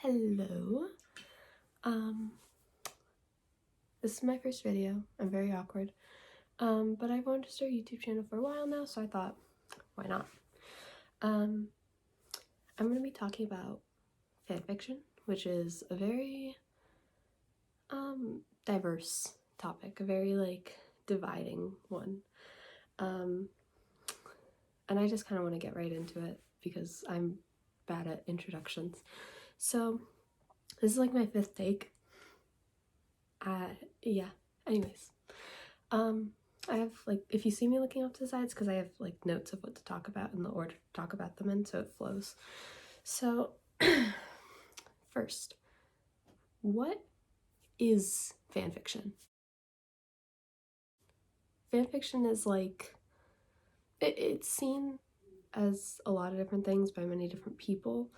Hello. This is my first video. I'm very awkward. But I've wanted to start a YouTube channel for a while now, so I thought, why not? I'm gonna be talking about fanfiction, which is a very diverse topic, a very dividing one. And I just kind of want to get right into it because I'm bad at introductions. So this is like my fifth take. Yeah, anyways. I have if you see me looking off to the sides, because I have notes of what to talk about in the order to talk about them in, so it flows. So first, what is fanfiction? Fanfiction is it's seen as a lot of different things by many different people,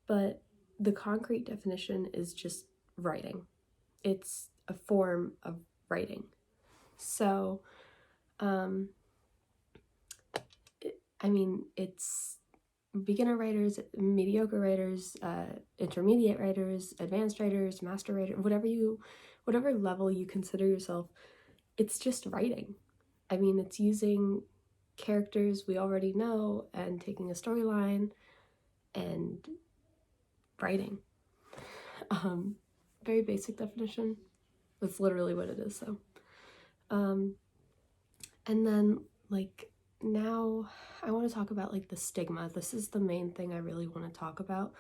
but the concrete definition is just writing. It's a form of writing. So it's beginner writers, mediocre writers, intermediate writers, advanced writers, master writer, whatever level you consider yourself, it's just writing. It's using characters we already know and taking a storyline and writing. Very basic definition. That's literally what it is, though. And then now I want to talk about the stigma. This is the main thing I really want to talk about,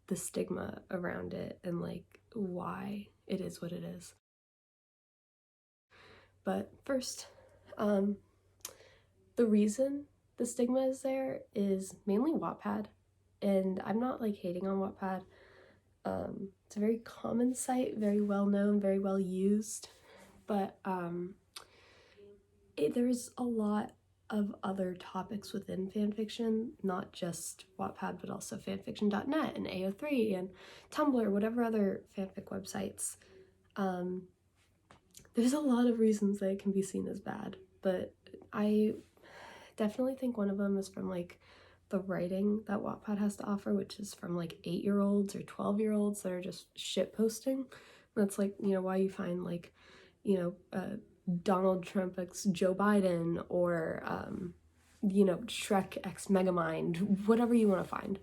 the stigma around it and why it is what it is. But first, the reason the stigma is there is mainly Wattpad, and I'm not hating on Wattpad. It's a very common site, very well known, very well used, but there's a lot of other topics within fanfiction, not just Wattpad, but also fanfiction.net and AO3 and Tumblr, whatever other fanfic websites. There's a lot of reasons that it can be seen as bad, but I definitely think one of them is from the writing that Wattpad has to offer, which is from 8-year-olds or 12-year-olds that are just shit posting. That's why you find Donald Trump x Joe Biden or Shrek x Megamind, whatever you want to find.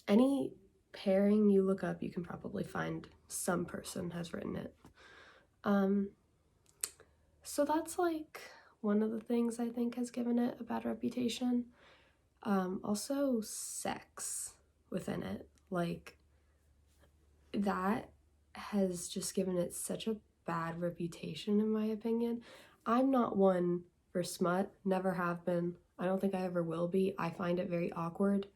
Any pairing you look up, you can probably find some person has written it. So that's one of the things I think has given it a bad reputation. Also sex within it, that has just given it such a bad reputation, in my opinion. I'm not one for smut, never have been. I don't think I ever will be. I find it very awkward.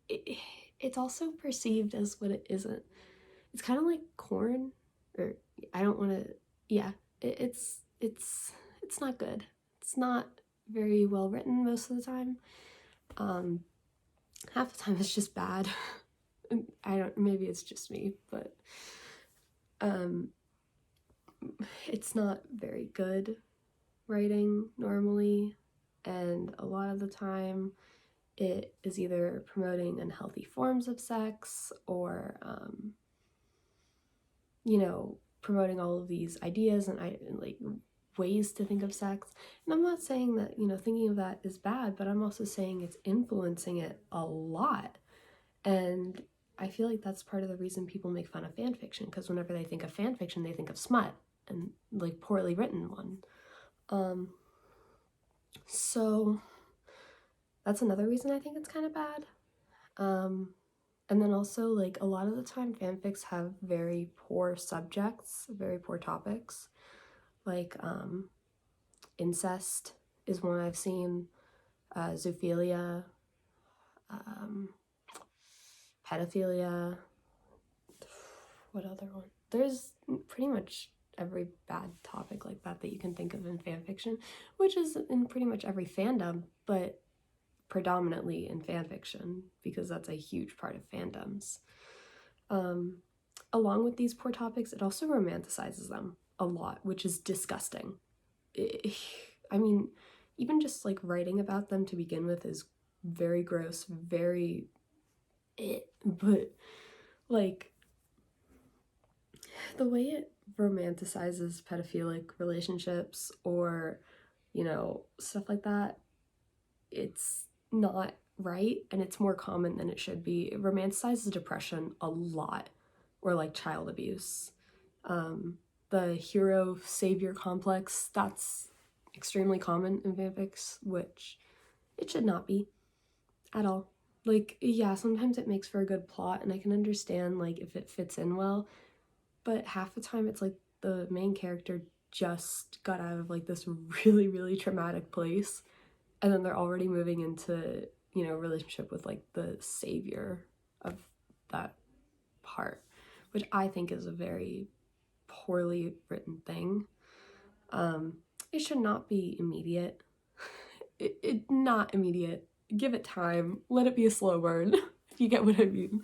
It's also perceived as what it isn't. It's kind of like corn, or I don't want to, yeah, it's not good. It's not very well written most of the time. Half the time it's just bad. Maybe it's just me, but it's not very good writing normally, and a lot of the time it is either promoting unhealthy forms of sex or promoting all of these ideas and ways to think of sex. And I'm not saying that thinking of that is bad, but I'm also saying it's influencing it a lot. And I feel like that's part of the reason people make fun of fanfiction, because whenever they think of fanfiction, they think of smut and poorly written one. So that's another reason I think it's kind of bad. And then also a lot of the time fanfics have very poor subjects, very poor topics. Incest is one I've seen, zoophilia, pedophilia, what other one? There's pretty much every bad topic like that you can think of in fanfiction, which is in pretty much every fandom, but predominantly in fanfiction, because that's a huge part of fandoms. Along with these poor topics, it also romanticizes them a lot, which is disgusting. Even just writing about them to begin with is very gross, very but like the way it romanticizes pedophilic relationships or, you know, stuff like that, it's not right, and it's more common than it should be. It romanticizes depression a lot, or like child abuse. The hero savior complex, that's extremely common in fanfics, which it should not be at all. Like, yeah, sometimes it makes for a good plot, and I can understand like if it fits in well, but half the time it's like the main character just got out of like this really, really traumatic place, and then they're already moving into, you know, relationship with like the savior of that part, which I think is a very poorly written thing. It should not be immediate. It not immediate. Give it time. Let it be a slow burn. If you get what I mean.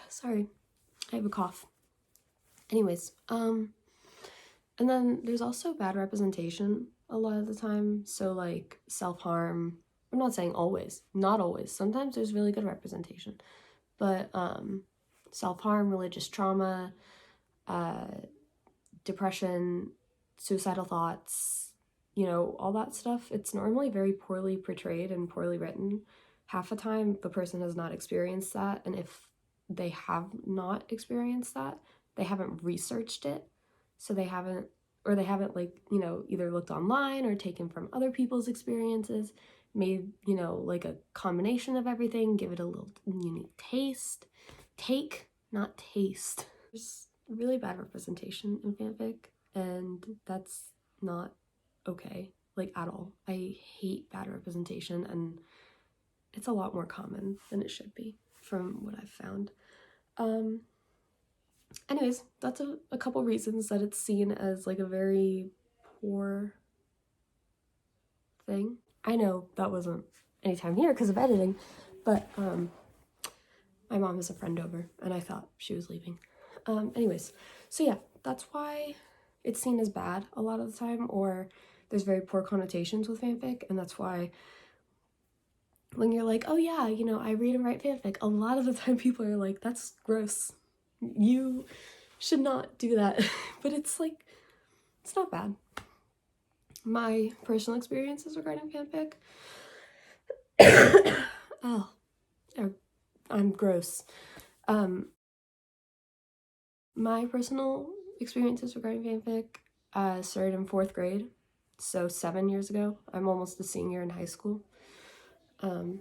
Sorry, I have a cough. Anyways, and then there's also bad representation a lot of the time. So like self-harm. I'm not saying always, not always. Sometimes there's really good representation, but self-harm, religious trauma, depression, suicidal thoughts, you know, all that stuff, it's normally very poorly portrayed and poorly written. Half the time, the person has not experienced that, and if they have not experienced that, they haven't researched it, so they haven't, or they haven't, like, you know, either looked online or taken from other people's experiences, made, you know, like a combination of everything, give it a little unique taste. Take, not taste. There's really bad representation in fanfic, and that's not okay, like, at all. I hate bad representation, and it's a lot more common than it should be from what I've found. Anyways, that's a couple reasons that it's seen as like a very poor thing. I know that wasn't anytime here because of editing, but my mom has a friend over and I thought she was leaving. Anyways, so yeah, that's why it's seen as bad a lot of the time, or there's very poor connotations with fanfic, and that's why when you're like, oh yeah, you know, I read and write fanfic, a lot of the time people are like, that's gross. You should not do that. But it's like, it's not bad. My personal experiences regarding fanfic. Oh, I'm gross. My personal experiences regarding fanfic started in 4th grade, so 7 years ago. I'm almost a senior in high school. I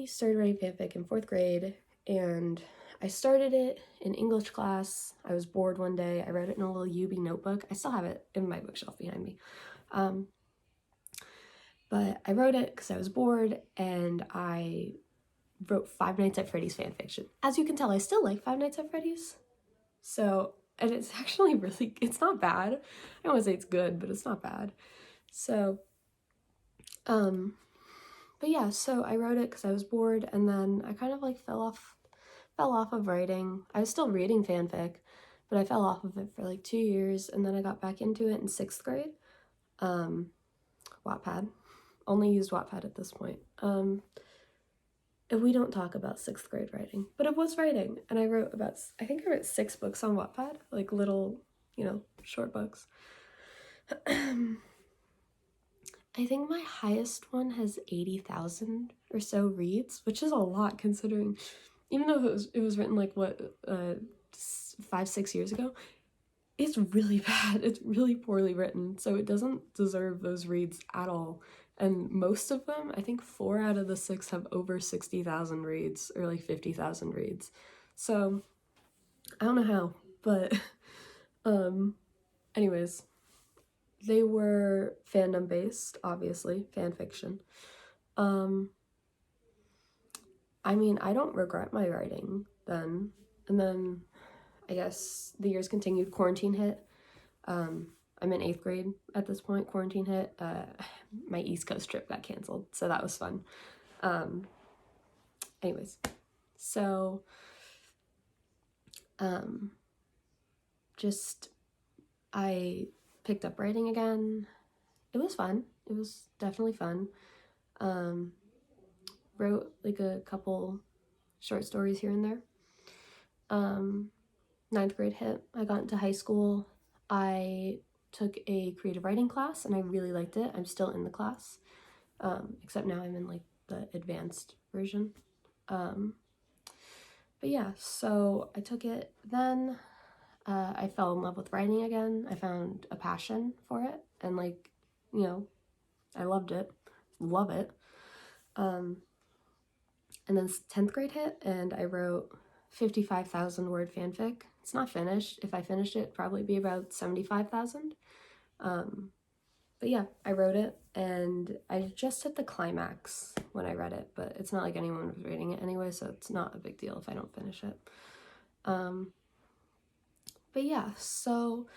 started writing fanfic in 4th grade, and I started it in English class. I was bored one day. I wrote it in a little UB notebook. I still have it in my bookshelf behind me. But I wrote it because I was bored, and I wrote Five Nights at Freddy's fanfiction. As you can tell, I still like Five Nights at Freddy's. So, and it's actually really, it's not bad. I don't want to say it's good, but it's not bad. So, but yeah, so I wrote it because I was bored, and then I kind of like fell off of writing. I was still reading fanfic, but I fell off of it for like 2 years, and then I got back into it in 6th grade. Wattpad. Only used Wattpad at this point. And we don't talk about 6th grade writing, but it was writing, and I wrote about, I think I wrote 6 books on Wattpad, like little, you know, short books. I think my highest one has 80,000 or so reads, which is a lot considering, even though it was written like what 5-6 years ago, it's really bad. It's really poorly written, so it doesn't deserve those reads at all. And most of them, I think 4 out of the 6 have over 60,000 reads or like 50,000 reads. So I don't know how, but anyways, they were fandom based, obviously, fan fiction. I mean, I don't regret my writing then. And then I guess the years continued, quarantine hit. I'm in 8th grade at this point, quarantine hit. My East Coast trip got canceled, so that was fun. Anyways, so just I picked up writing again, it was fun. It was definitely fun. Um, wrote like a couple short stories here and there. Um, ninth grade hit. I got into high school. I took a creative writing class and I really liked it. I'm still in the class, except now I'm in like the advanced version. But yeah, so I took it then. I fell in love with writing again. I found a passion for it, and like, you know, I loved it, love it. Um, and then 10th grade hit, and I wrote 55,000 word fanfic. It's not finished. If I finished it, it'd probably be about 75,000. But yeah, I wrote it, and I just hit the climax when I read it, but it's not like anyone was reading it anyway, so it's not a big deal if I don't finish it. But yeah, so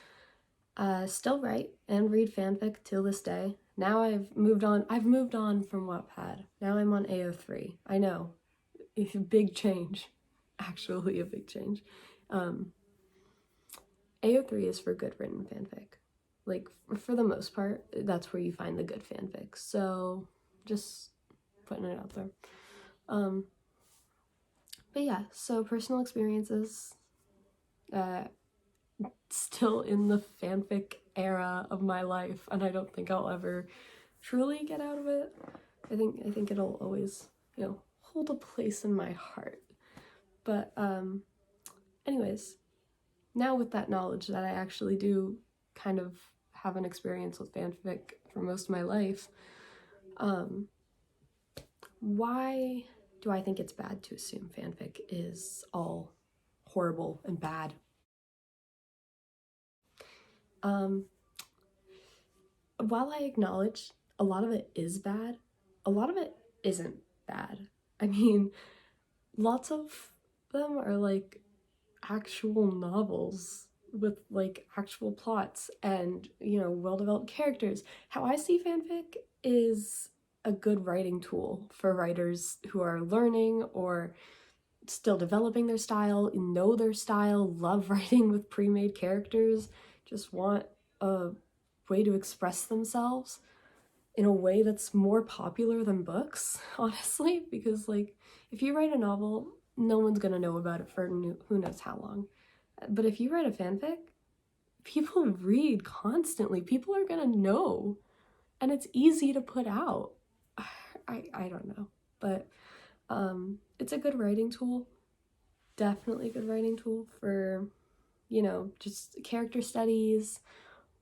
still write and read fanfic till this day. Now I've moved on. I've moved on from Wattpad. Now I'm on AO3. I know, it's a big change. Actually, a big change. AO3 is for good written fanfic. Like, for the most part, that's where you find the good fanfic. So, just putting it out there. But yeah, so personal experiences. Still in the fanfic era of my life, and I don't think I'll ever truly get out of it. I think it'll always, hold a place in my heart. But anyways, now with that knowledge that I actually do kind of have an experience with fanfic for most of my life, why do I think it's bad to assume fanfic is all horrible and bad? While I acknowledge a lot of it is bad, a lot of it isn't bad. I mean, lots of them are like actual novels with like actual plots and, well-developed characters. How I see fanfic is a good writing tool for writers who are learning or still developing their style, know their style, love writing with pre-made characters, just want a way to express themselves in a way that's more popular than books, honestly, because like if you write a novel, no one's gonna know about it for who knows how long. But if you write a fanfic, people read constantly. People are gonna know, and it's easy to put out. I don't know, but it's a good writing tool. Definitely a good writing tool for, just character studies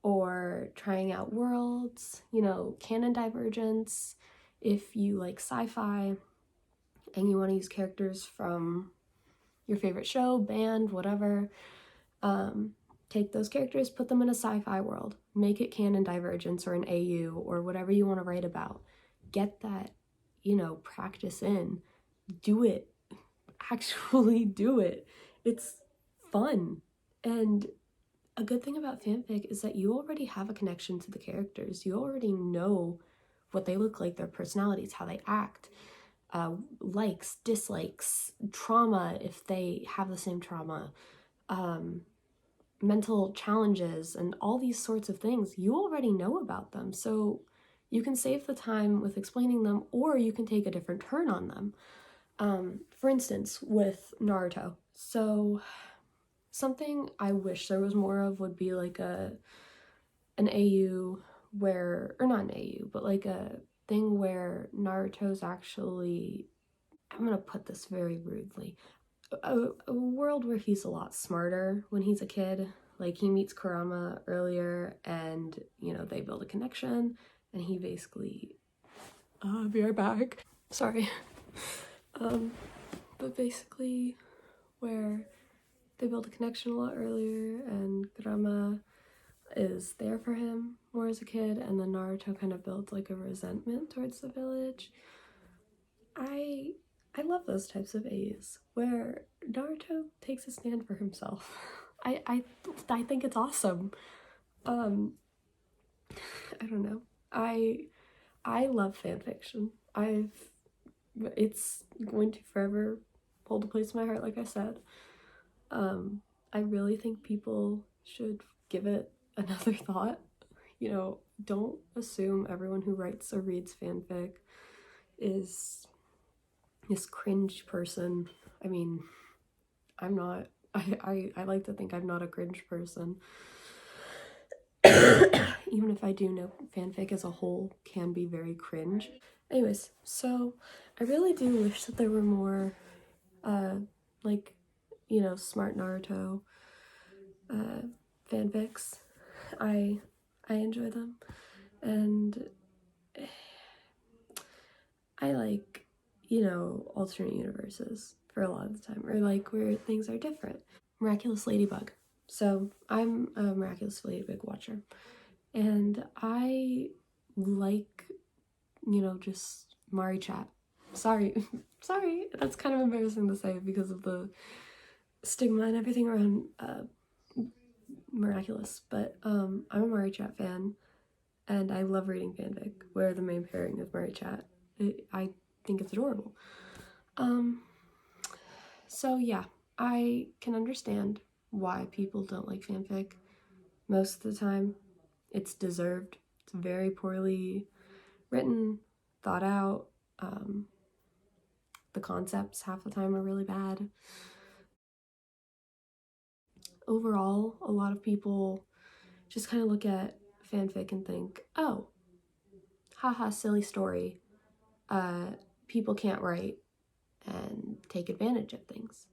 or trying out worlds, canon divergence. If you like sci-fi and you want to use characters from your favorite show, band, whatever, take those characters, put them in a sci-fi world, make it canon divergence or an AU or whatever you want to write about. Get that, practice in. Do it. Actually do it. It's fun. And a good thing about fanfic is that you already have a connection to the characters. You already know what they look like, their personalities, how they act, likes, dislikes, trauma if they have the same trauma, mental challenges, and all these sorts of things. You already know about them. So you can save the time with explaining them, or you can take a different turn on them. For instance, with Naruto. So something I wish there was more of would be like an AU where, or not an AU, but like a thing where Naruto's actually, I'm gonna put this very rudely, a world where he's a lot smarter when he's a kid. Like he meets Kurama earlier and, they build a connection and he basically, I'll be right back. Sorry. But basically where they build a connection a lot earlier and Kurama is there for him more as a kid, and then Naruto kind of builds like a resentment towards the village. I love those types of A's where Naruto takes a stand for himself. I think it's awesome. I don't know. I love fanfiction. It's going to forever hold a place in my heart, like I said. I really think people should give it another thought. You know, don't assume everyone who writes or reads fanfic is this cringe person. I mean, I'm not. I like to think I'm not a cringe person. Even if I do know fanfic as a whole can be very cringe. Anyways, so I really do wish that there were more, like, you know, smart Naruto fanfics. I I enjoy them, and I like, you know, alternate universes for a lot of the time, or like where things are different. Miraculous Ladybug. So I'm a Miraculous Ladybug watcher, and I like, you know, just Mari chat. Sorry, sorry, that's kind of embarrassing to say because of the stigma and everything around Miraculous, but I'm a Mari chat fan, and I love reading fanfic where the main pairing is Mari chat. I think it's adorable. So yeah, I can understand why people don't like fanfic. Most of the time, it's deserved. It's very poorly written, thought out. The concepts half the time are really bad. Overall, a lot of people just kind of look at fanfic and think, oh, haha, silly story. People can't write and take advantage of things.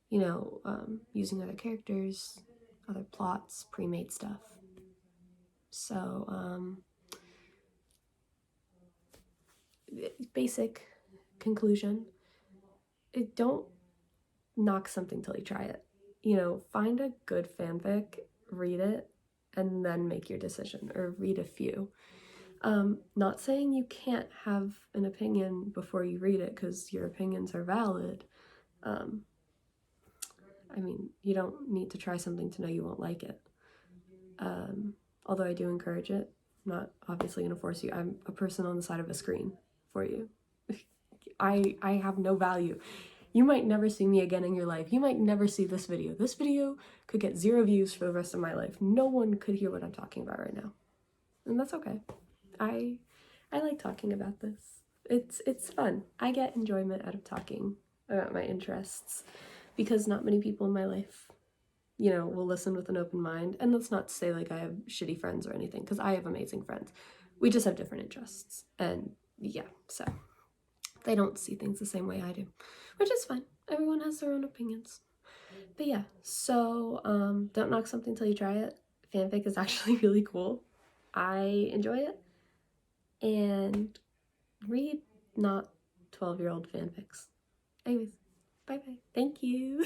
You know, using other characters, other plots, pre-made stuff. So, basic conclusion, don't knock something till you try it. You know, find a good fanfic, read it, and then make your decision, or read a few. Not saying you can't have an opinion before you read it, because your opinions are valid. I mean, you don't need to try something to know you won't like it. Although I do encourage it. I'm not obviously going to force you. I'm a person on the side of a screen for you. I have no value. You might never see me again in your life. You might never see this video. This video could get 0 views for the rest of my life. No one could hear what I'm talking about right now. And that's okay. I like talking about this. It's fun. I get enjoyment out of talking about my interests because not many people in my life, you know, will listen with an open mind. And that's not to say like I have shitty friends or anything, because I have amazing friends. We just have different interests. And yeah, so they don't see things the same way I do, which is fine. Everyone has their own opinions. But yeah, so don't knock something till you try it. Fanfic is actually really cool. I enjoy it. And read not 12-year-old fanfics. Anyways, bye bye. Thank you.